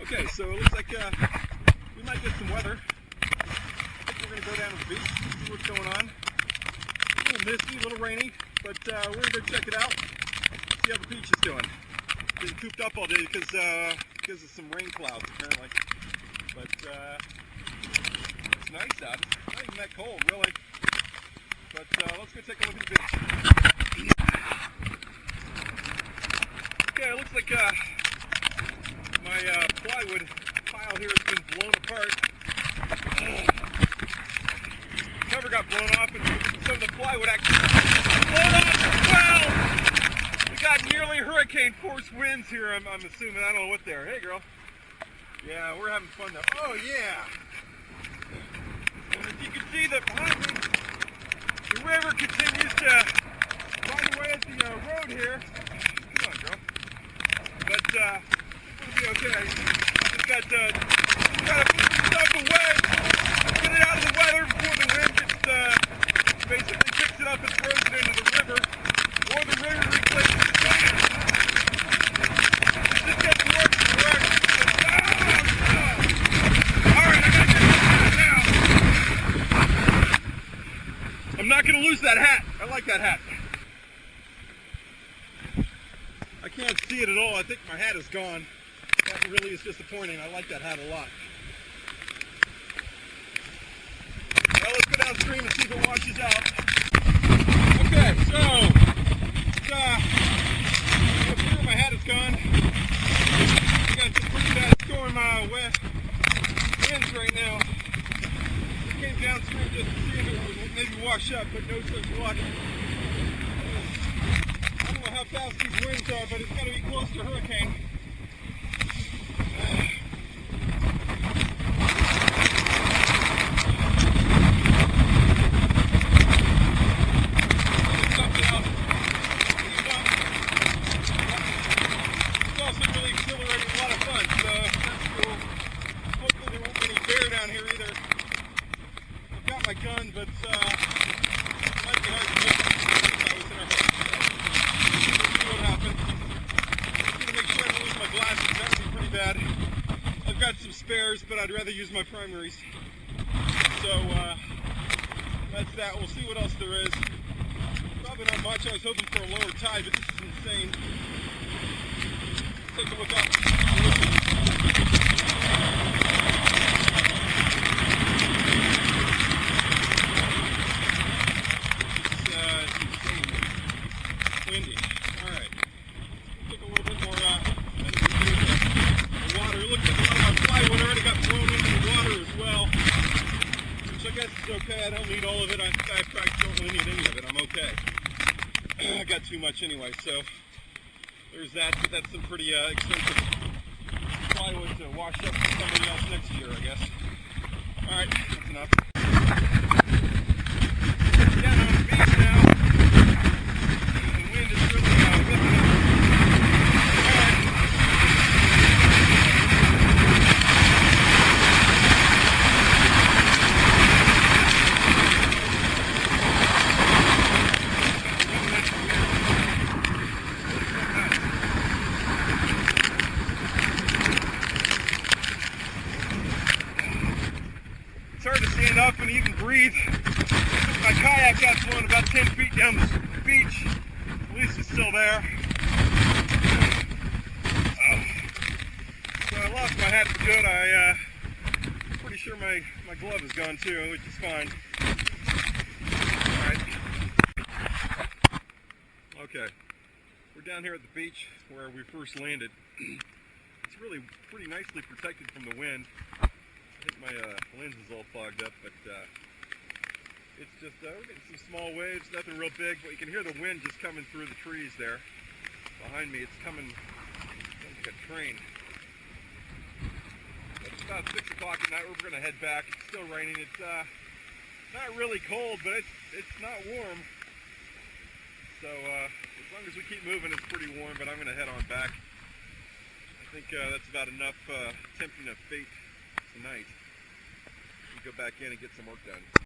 Okay, so it looks like we might get some weather. I think we're going to go down to the beach, see what's going on. A little misty, a little rainy, but we're going to go check it out, see how the beach is doing. Been cooped up all day because of some rain clouds apparently. But it's nice out. It's not even that cold really. But let's go take a look at the beach. Okay, it looks like my plywood pile here has been blown apart. Cover got blown off and some of the plywood actually blown off as well. We got nearly hurricane force winds here, I'm assuming. I don't know what they are. Hey girl. Yeah, we're having fun though. Oh yeah. And if you can see that behind me, the river continues to find a way at the road here. Come on girl. But it'll be okay. Just got to put stuff away, get it out of the weather before the wind gets basically picks it up and throws it into the river, or the river replaces the sand. This doesn't work correct. Alright, I gotta get this now. I'm not gonna lose that hat. I like that hat. I can't see it at all. I think my hat is gone. That really is disappointing. I like that hat a lot. Well, let's go downstream and see if it washes out. Okay, so up here my hat is gone. I got some pretty bad storm winds right now. I came downstream just to see if it would maybe wash up, but no such luck. I don't know how fast these winds are, but it's got to be close to hurricane. It's also really exhilarating, a lot of fun, so that's cool. Hopefully there won't be any bear down here either. I've got my gun, but it might be hard to get if I was in a hurricane. Let's see what happens. I'm going to make sure I don't lose my glasses. That would be pretty bad. I've got some spares, but I'd rather use my primaries. So that's that. We'll see what else there is. Probably not much. I was hoping for a lower tide, but this is insane. Take a look up. Windy. Alright. Take a little bit more the water. It looks like a lot of my plywood already got thrown into the water as well. Which I guess is okay. I don't need all of it. I practically don't really need any of it. I'm okay. I got too much anyway, so there's that. But that's some pretty expensive plywood to wash up for somebody else next year, I guess. Alright, that's enough. Down on the beach now. The wind is really whipping up. It's hard to stand up and even breathe. My kayak got flown about 10 feet down the beach. At least it's still there. So I lost my hat for good. I'm pretty sure my glove is gone too, which is fine. Alright. Okay. We're down here at the beach where we first landed. It's really pretty nicely protected from the wind. I think my lens is all fogged up, but it's just, we're getting some small waves, nothing real big, but you can hear the wind just coming through the trees there. Behind me, it's coming like a train. It's about 6 o'clock at night. We're going to head back. It's still raining. It's not really cold, but it's not warm. So as long as we keep moving, it's pretty warm, but I'm going to head on back. I think that's about enough tempting of fate tonight. We go back in and get some work done.